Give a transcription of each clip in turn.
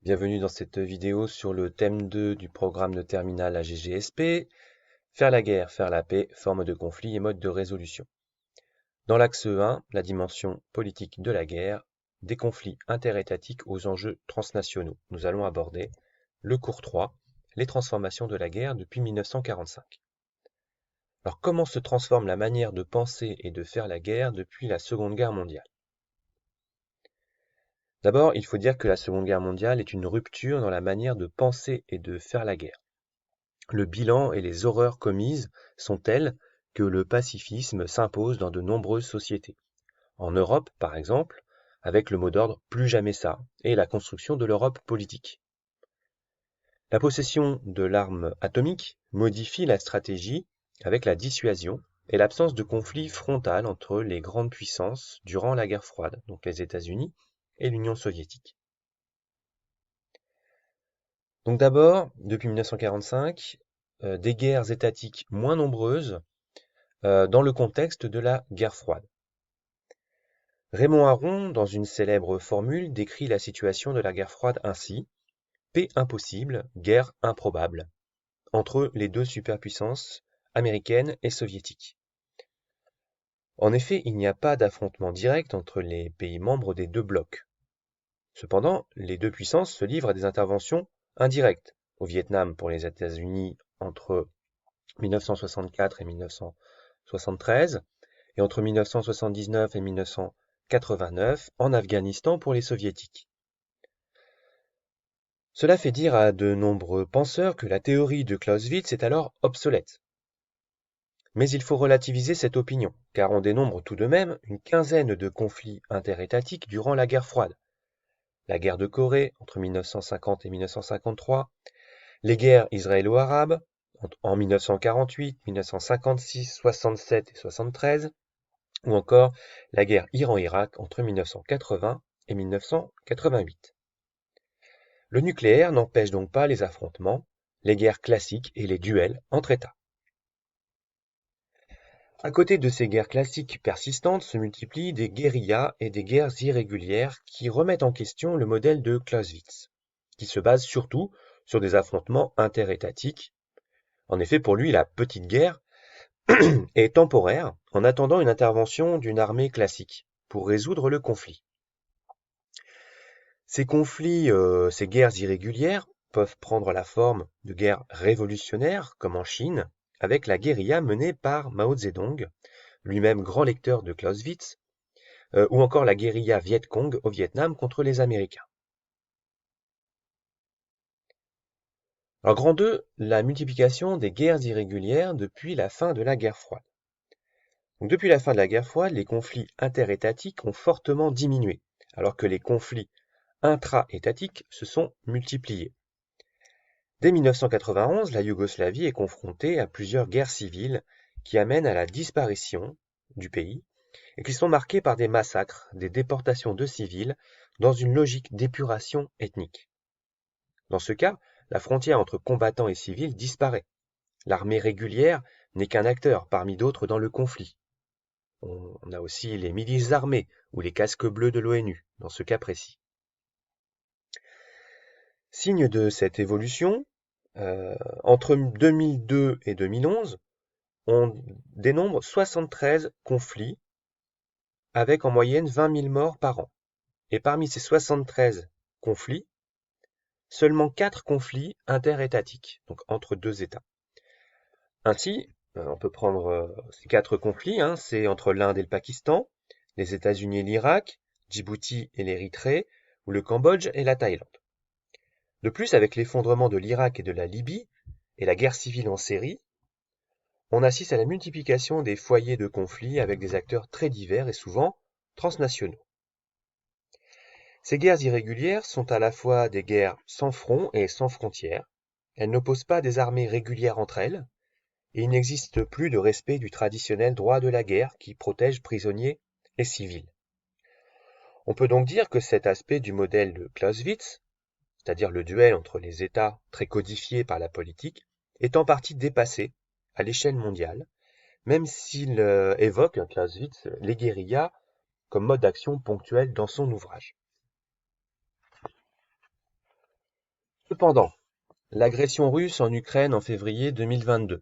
Bienvenue dans cette vidéo sur le thème 2 du programme de terminale AGGSP, faire la guerre, faire la paix, forme de conflit et mode de résolution. Dans l'axe 1, la dimension politique de la guerre, des conflits interétatiques aux enjeux transnationaux. Nous allons aborder le cours 3, les transformations de la guerre depuis 1945. Alors comment se transforme la manière de penser et de faire la guerre depuis la Seconde Guerre mondiale? D'abord, il faut dire que la Seconde Guerre mondiale est une rupture dans la manière de penser et de faire la guerre. Le bilan et les horreurs commises sont telles que le pacifisme s'impose dans de nombreuses sociétés. En Europe, par exemple, avec le mot d'ordre "plus jamais ça" et la construction de l'Europe politique. La possession de l'arme atomique modifie la stratégie avec la dissuasion et l'absence de conflit frontal entre les grandes puissances durant la guerre froide, donc les États-Unis et l'Union soviétique. Donc d'abord, depuis 1945, des guerres étatiques moins nombreuses dans le contexte de la guerre froide. Raymond Aron, dans une célèbre formule, décrit la situation de la guerre froide ainsi: paix impossible, guerre improbable, entre les deux superpuissances américaines et soviétiques. En effet, il n'y a pas d'affrontement direct entre les pays membres des deux blocs. Cependant, les deux puissances se livrent à des interventions indirectes, au Vietnam pour les États-Unis entre 1964 et 1973, et entre 1979 et 1989 en Afghanistan pour les soviétiques. Cela fait dire à de nombreux penseurs que la théorie de Clausewitz est alors obsolète. Mais il faut relativiser cette opinion, car on dénombre tout de même une quinzaine de conflits interétatiques durant la guerre froide. La guerre de Corée entre 1950 et 1953, les guerres israélo-arabes en 1948, 1956, 67 et 73, ou encore la guerre Iran-Irak entre 1980 et 1988. Le nucléaire n'empêche donc pas les affrontements, les guerres classiques et les duels entre États. À côté de ces guerres classiques persistantes se multiplient des guérillas et des guerres irrégulières qui remettent en question le modèle de Clausewitz, qui se base surtout sur des affrontements interétatiques. En effet, pour lui, la petite guerre est temporaire en attendant une intervention d'une armée classique pour résoudre le conflit. Ces conflits, ces guerres irrégulières peuvent prendre la forme de guerres révolutionnaires, comme en Chine, avec la guérilla menée par Mao Zedong, lui-même grand lecteur de Clausewitz, ou encore la guérilla Viet Cong au Vietnam contre les Américains. Alors grand 2, la multiplication des guerres irrégulières depuis la fin de la guerre froide. Donc, depuis la fin de la guerre froide, les conflits interétatiques ont fortement diminué, alors que les conflits intra-étatiques se sont multipliés. Dès 1991, la Yougoslavie est confrontée à plusieurs guerres civiles qui amènent à la disparition du pays et qui sont marquées par des massacres, des déportations de civils dans une logique d'épuration ethnique. Dans ce cas, la frontière entre combattants et civils disparaît. L'armée régulière n'est qu'un acteur parmi d'autres dans le conflit. On a aussi les milices armées ou les casques bleus de l'ONU, dans ce cas précis. Signe de cette évolution, entre 2002 et 2011, on dénombre 73 conflits avec en moyenne 20 000 morts par an. Et parmi ces 73 conflits, seulement 4 conflits interétatiques, donc entre deux États. Ainsi, on peut prendre ces 4 conflits, c'est entre l'Inde et le Pakistan, les États-Unis et l'Irak, Djibouti et l'Érythrée, ou le Cambodge et la Thaïlande. De plus, avec l'effondrement de l'Irak et de la Libye, et la guerre civile en série, on assiste à la multiplication des foyers de conflits avec des acteurs très divers et souvent transnationaux. Ces guerres irrégulières sont à la fois des guerres sans front et sans frontières. Elles n'opposent pas des armées régulières entre elles, et il n'existe plus de respect du traditionnel droit de la guerre qui protège prisonniers et civils. On peut donc dire que cet aspect du modèle de Clausewitz, c'est-à-dire le duel entre les États très codifié par la politique, est en partie dépassé à l'échelle mondiale, même s'il évoque, Clausewitz, les guérillas comme mode d'action ponctuel dans son ouvrage. Cependant, l'agression russe en Ukraine en février 2022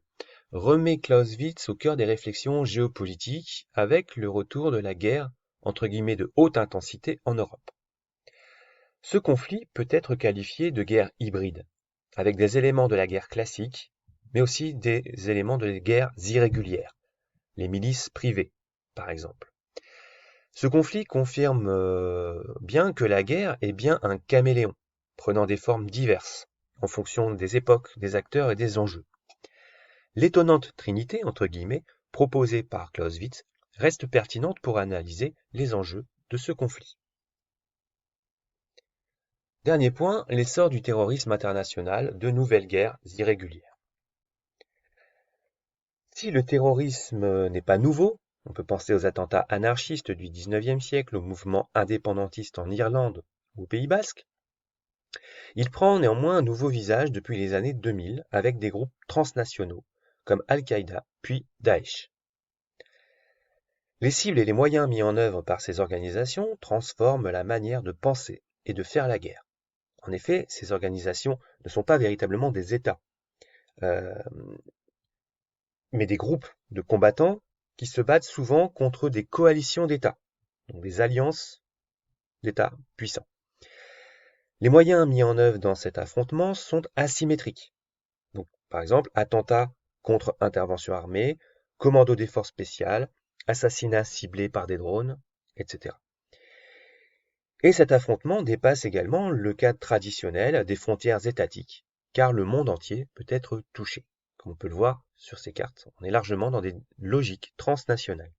remet Clausewitz au cœur des réflexions géopolitiques avec le retour de la guerre entre guillemets de haute intensité en Europe. Ce conflit peut être qualifié de guerre hybride, avec des éléments de la guerre classique, mais aussi des éléments de guerres irrégulières, les milices privées, par exemple. Ce conflit confirme bien que la guerre est bien un caméléon, prenant des formes diverses, en fonction des époques, des acteurs et des enjeux. L'étonnante trinité, entre guillemets, proposée par Clausewitz, reste pertinente pour analyser les enjeux de ce conflit. Dernier point, l'essor du terrorisme international, de nouvelles guerres irrégulières. Si le terrorisme n'est pas nouveau, on peut penser aux attentats anarchistes du XIXe siècle, au mouvement indépendantiste en Irlande ou au Pays Basque, il prend néanmoins un nouveau visage depuis les années 2000 avec des groupes transnationaux comme Al-Qaïda puis Daesh. Les cibles et les moyens mis en œuvre par ces organisations transforment la manière de penser et de faire la guerre. En effet, ces organisations ne sont pas véritablement des États, mais des groupes de combattants qui se battent souvent contre des coalitions d'États, donc des alliances d'États puissants. Les moyens mis en œuvre dans cet affrontement sont asymétriques. Donc, par exemple, attentats contre intervention armée, commando des forces spéciales, assassinats ciblés par des drones, etc. Et cet affrontement dépasse également le cadre traditionnel des frontières étatiques, car le monde entier peut être touché. Comme on peut le voir sur ces cartes, on est largement dans des logiques transnationales.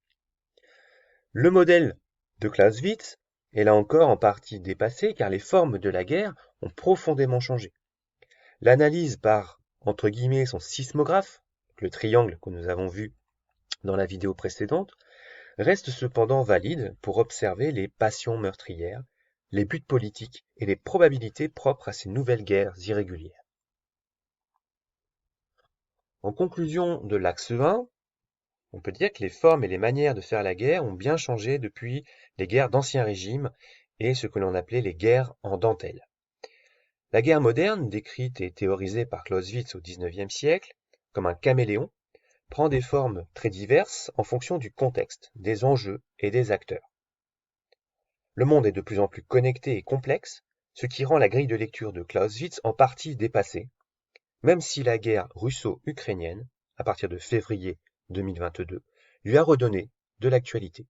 Le modèle de Clausewitz est là encore en partie dépassé, car les formes de la guerre ont profondément changé. L'analyse par, entre guillemets, son sismographe, le triangle que nous avons vu dans la vidéo précédente, reste cependant valide pour observer les passions meurtrières, les buts politiques et les probabilités propres à ces nouvelles guerres irrégulières. En conclusion de l'axe 1, on peut dire que les formes et les manières de faire la guerre ont bien changé depuis les guerres d'Ancien Régime et ce que l'on appelait les guerres en dentelle. La guerre moderne, décrite et théorisée par Clausewitz au XIXe siècle, comme un caméléon, prend des formes très diverses en fonction du contexte, des enjeux et des acteurs. Le monde est de plus en plus connecté et complexe, ce qui rend la grille de lecture de Clausewitz en partie dépassée, même si la guerre russo-ukrainienne, à partir de février 2022, lui a redonné de l'actualité.